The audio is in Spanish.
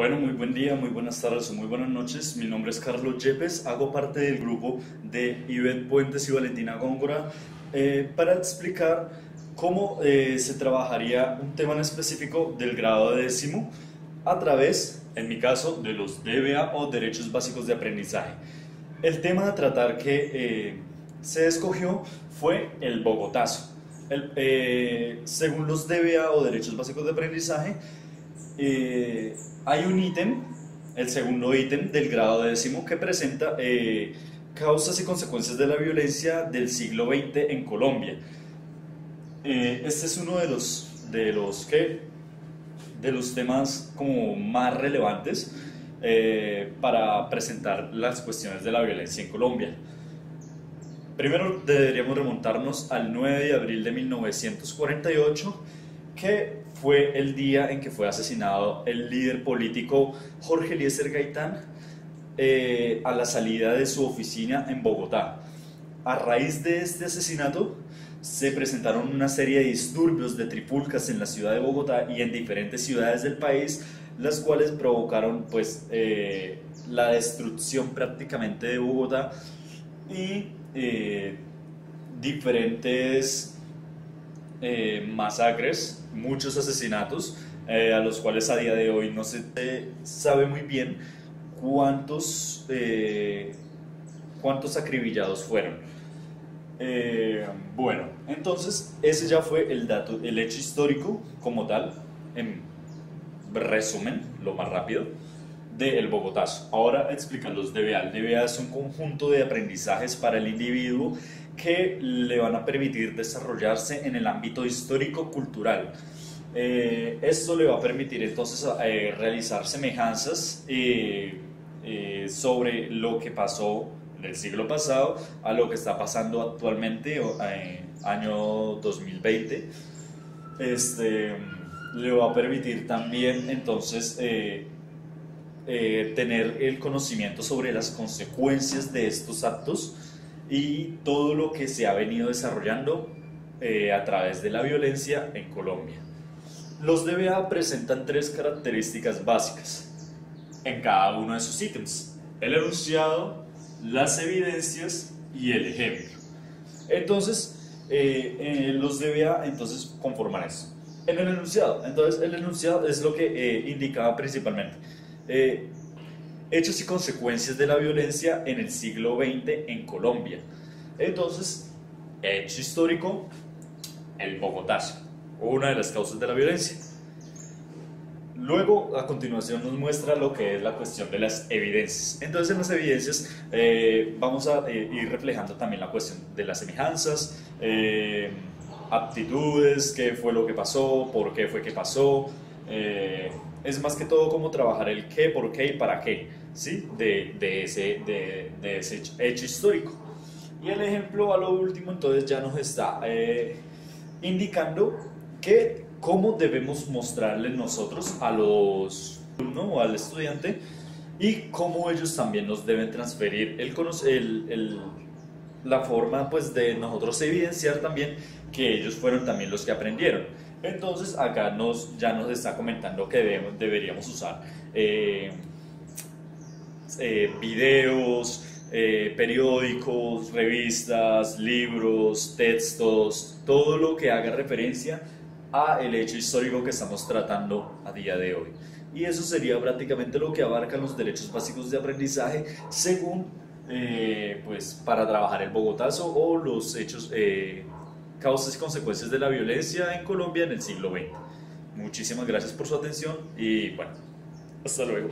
Bueno, muy buen día, muy buenas tardes o muy buenas noches. Mi nombre es Carlos Yepes, hago parte del grupo de Ivette Puentes y Valentina Góngora para explicar cómo se trabajaría un tema en específico del grado de décimo a través, en mi caso, de los DBA o Derechos Básicos de Aprendizaje. El tema a tratar que se escogió fue el Bogotazo. Según los DBA o Derechos Básicos de Aprendizaje, hay un ítem, el segundo ítem del grado décimo, que presenta causas y consecuencias de la violencia del siglo XX en Colombia. Este es uno de los temas como más relevantes para presentar las cuestiones de la violencia en Colombia. Primero deberíamos remontarnos al 9 de abril de 1948, que fue el día en que fue asesinado el líder político Jorge Eliezer Gaitán a la salida de su oficina en Bogotá. A raíz de este asesinato se presentaron una serie de disturbios de trifulcas en la ciudad de Bogotá y en diferentes ciudades del país, las cuales provocaron pues la destrucción prácticamente de Bogotá y diferentes masacres, muchos asesinatos, a los cuales a día de hoy no se sabe muy bien cuántos acribillados fueron. Bueno, entonces ese ya fue el dato, el hecho histórico como tal, en resumen, lo más rápido, del Bogotazo. Ahora explican los DBA. El DBA es un conjunto de aprendizajes para el individuo que le van a permitir desarrollarse en el ámbito histórico-cultural. Esto le va a permitir entonces realizar semejanzas sobre lo que pasó en el siglo pasado a lo que está pasando actualmente, año 2020. Le va a permitir también entonces tener el conocimiento sobre las consecuencias de estos actos y todo lo que se ha venido desarrollando a través de la violencia en Colombia. Los DBA presentan tres características básicas en cada uno de sus ítems: el enunciado, las evidencias y el ejemplo. Entonces, los DBA entonces conforman eso. En el enunciado, entonces el enunciado es lo que indicaba principalmente. Hechos y consecuencias de la violencia en el siglo XX en Colombia. Entonces, hecho histórico, el Bogotazo, una de las causas de la violencia. Luego, a continuación, nos muestra lo que es la cuestión de las evidencias. Entonces, en las evidencias vamos a ir reflejando también la cuestión de las semejanzas, aptitudes, qué fue lo que pasó, por qué fue que pasó. Es más que todo cómo trabajar el qué, por qué y para qué, ¿sí? de ese hecho histórico. Y el ejemplo a lo último entonces ya nos está indicando que cómo debemos mostrarle nosotros a los alumnos o al estudiante y cómo ellos también nos deben transferir la forma pues de nosotros evidenciar también que ellos fueron también los que aprendieron. Entonces acá ya nos está comentando que deberíamos usar videos, periódicos, revistas, libros, textos, todo lo que haga referencia a el hecho histórico que estamos tratando a día de hoy. Y eso sería prácticamente lo que abarcan los derechos básicos de aprendizaje según pues para trabajar el Bogotazo o los hechos causas y consecuencias de la violencia en Colombia en el siglo XX. Muchísimas gracias por su atención y bueno, hasta luego.